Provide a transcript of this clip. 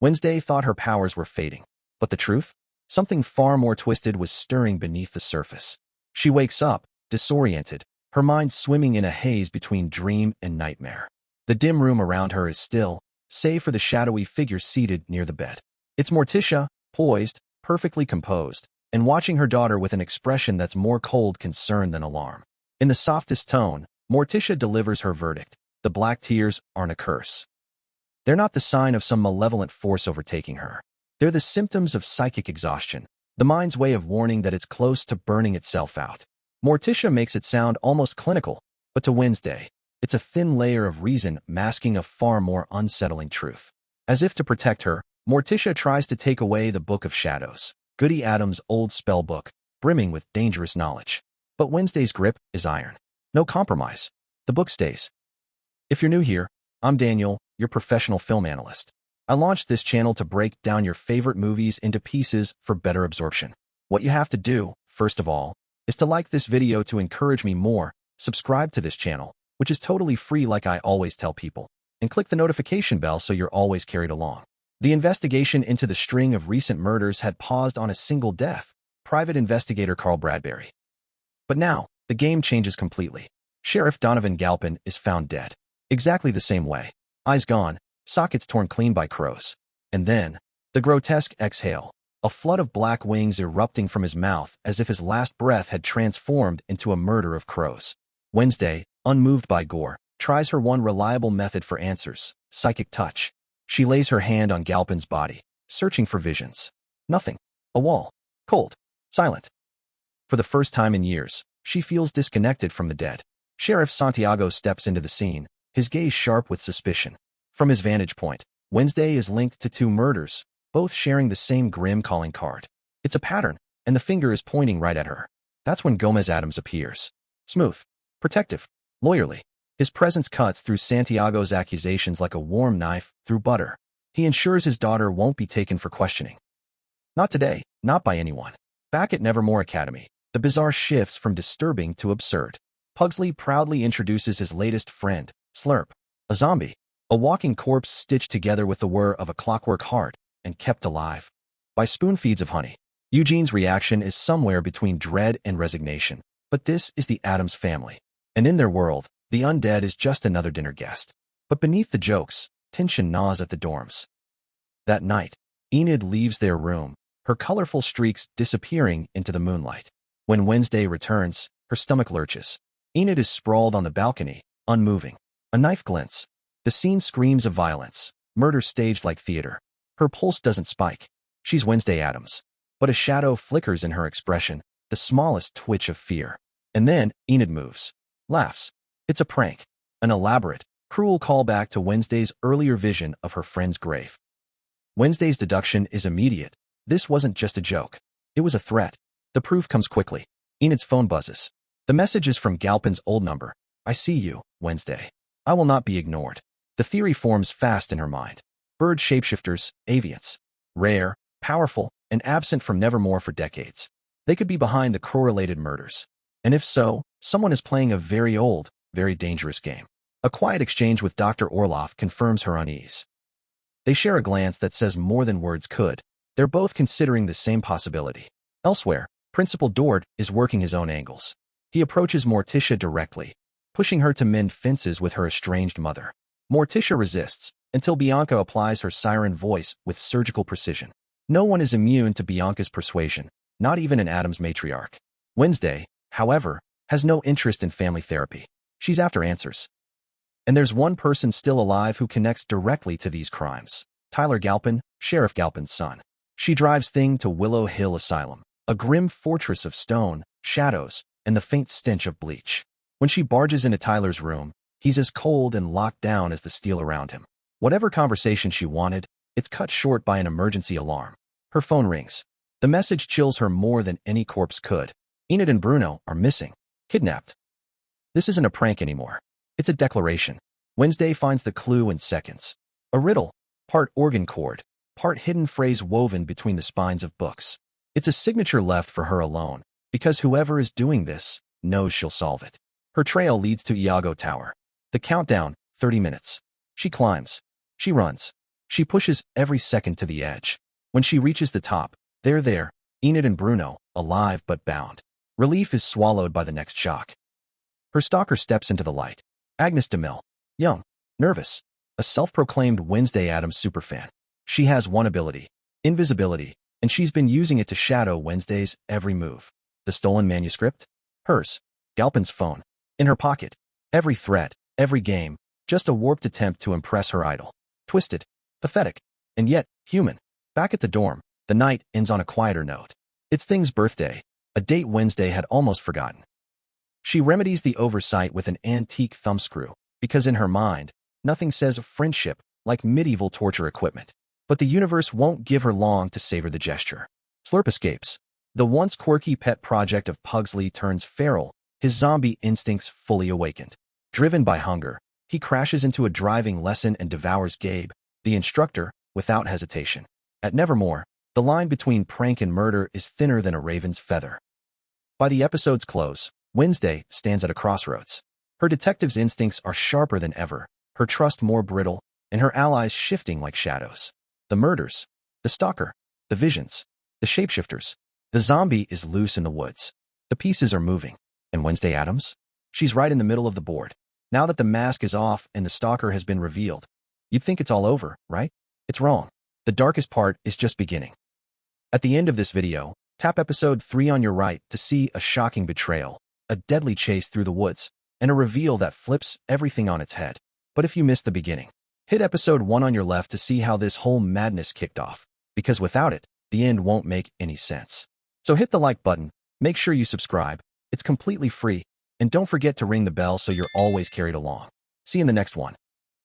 Wednesday thought her powers were fading. But the truth? Something far more twisted was stirring beneath the surface. She wakes up, disoriented, her mind swimming in a haze between dream and nightmare. The dim room around her is still, save for the shadowy figure seated near the bed. It's Morticia, poised, perfectly composed, and watching her daughter with an expression that's more cold concern than alarm. In the softest tone, Morticia delivers her verdict. The black tears aren't a curse. They're not the sign of some malevolent force overtaking her. They're the symptoms of psychic exhaustion, the mind's way of warning that it's close to burning itself out. Morticia makes it sound almost clinical, but to Wednesday, it's a thin layer of reason masking a far more unsettling truth. As if to protect her, Morticia tries to take away the Book of Shadows, Goody Adams' old spell book, brimming with dangerous knowledge. But Wednesday's grip is iron. No compromise. The book stays. If you're new here, I'm Daniel, your professional film analyst. I launched this channel to break down your favorite movies into pieces for better absorption. What you have to do, first of all, is to like this video to encourage me more, subscribe to this channel, which is totally free like I always tell people, and click the notification bell so you're always carried along. The investigation into the string of recent murders had paused on a single death, Private Investigator Carl Bradbury. But now, the game changes completely. Sheriff Donovan Galpin is found dead. Exactly the same way. Eyes gone, sockets torn clean by crows. And then, the grotesque exhale, a flood of black wings erupting from his mouth as if his last breath had transformed into a murder of crows. Wednesday, unmoved by gore, tries her one reliable method for answers, psychic touch. She lays her hand on Galpin's body, searching for visions. Nothing. A wall. Cold. Silent. For the first time in years, she feels disconnected from the dead. Sheriff Santiago steps into the scene, his gaze sharp with suspicion. From his vantage point, Wednesday is linked to two murders, both sharing the same grim calling card. It's a pattern, and the finger is pointing right at her. That's when Gomez Adams appears. Smooth, protective, lawyerly. His presence cuts through Santiago's accusations like a warm knife through butter. He ensures his daughter won't be taken for questioning. Not today, not by anyone. Back at Nevermore Academy, the bizarre shifts from disturbing to absurd. Pugsley proudly introduces his latest friend, Slurp, a zombie, a walking corpse stitched together with the whir of a clockwork heart and kept alive by spoon feeds of honey. Eugene's reaction is somewhere between dread and resignation, but this is the Addams family, and in their world, the undead is just another dinner guest. But beneath the jokes, tension gnaws at the dorms. That night, Enid leaves their room, her colorful streaks disappearing into the moonlight. When Wednesday returns, her stomach lurches. Enid is sprawled on the balcony, unmoving. A knife glints. The scene screams of violence, murder staged like theater. Her pulse doesn't spike. She's Wednesday Addams. But a shadow flickers in her expression, the smallest twitch of fear. And then, Enid moves. Laughs. It's a prank. An elaborate, cruel callback to Wednesday's earlier vision of her friend's grave. Wednesday's deduction is immediate. This wasn't just a joke. It was a threat. The proof comes quickly. Enid's phone buzzes. The message is from Galpin's old number. I see you, Wednesday. I will not be ignored. The theory forms fast in her mind. Bird shapeshifters, avians. Rare, powerful, and absent from Nevermore for decades. They could be behind the correlated murders. And if so, someone is playing a very old, very dangerous game. A quiet exchange with Dr. Orloff confirms her unease. They share a glance that says more than words could. They're both considering the same possibility. Elsewhere, Principal Dort is working his own angles. He approaches Morticia directly, pushing her to mend fences with her estranged mother. Morticia resists, until Bianca applies her siren voice with surgical precision. No one is immune to Bianca's persuasion, not even an Addams matriarch. Wednesday, however, has no interest in family therapy. She's after answers. And there's one person still alive who connects directly to these crimes. Tyler Galpin, Sheriff Galpin's son. She drives Thing to Willow Hill Asylum, a grim fortress of stone, shadows, and the faint stench of bleach. When she barges into Tyler's room, he's as cold and locked down as the steel around him. Whatever conversation she wanted, it's cut short by an emergency alarm. Her phone rings. The message chills her more than any corpse could. Enid and Bruno are missing. Kidnapped. This isn't a prank anymore. It's a declaration. Wednesday finds the clue in seconds. A riddle, part organ chord, part hidden phrase woven between the spines of books. It's a signature left for her alone, because whoever is doing this knows she'll solve it. Her trail leads to Iago Tower. The countdown, 30 minutes. She climbs. She runs. She pushes every second to the edge. When she reaches the top, they're there, Enid and Bruno, alive but bound. Relief is swallowed by the next shock. Her stalker steps into the light. Agnes DeMille, young, nervous, a self-proclaimed Wednesday Addams superfan. She has one ability, invisibility, and she's been using it to shadow Wednesday's every move. The stolen manuscript? Hers. Galpin's phone. In her pocket. Every threat, every game, just a warped attempt to impress her idol. Twisted, pathetic, and yet human. Back at the dorm, the night ends on a quieter note. It's Thing's birthday, a date Wednesday had almost forgotten. She remedies the oversight with an antique thumbscrew, because in her mind, nothing says friendship like medieval torture equipment. But the universe won't give her long to savor the gesture. Slurp escapes. The once quirky pet project of Pugsley turns feral, his zombie instincts fully awakened. Driven by hunger, he crashes into a driving lesson and devours Gabe, the instructor, without hesitation. At Nevermore, the line between prank and murder is thinner than a raven's feather. By the episode's close, Wednesday stands at a crossroads. Her detective's instincts are sharper than ever, her trust more brittle, and her allies shifting like shadows. The murders, the stalker, the visions, the shapeshifters. The zombie is loose in the woods. The pieces are moving. And Wednesday Addams? She's right in the middle of the board. Now that the mask is off and the stalker has been revealed, you'd think it's all over, right? It's wrong. The darkest part is just beginning. At the end of this video, tap episode 3 on your right to see a shocking betrayal, a deadly chase through the woods, and a reveal that flips everything on its head. But if you missed the beginning, hit episode 1 on your left to see how this whole madness kicked off, because without it, the end won't make any sense. So hit the like button, make sure you subscribe, it's completely free, and don't forget to ring the bell so you're always carried along. See you in the next one.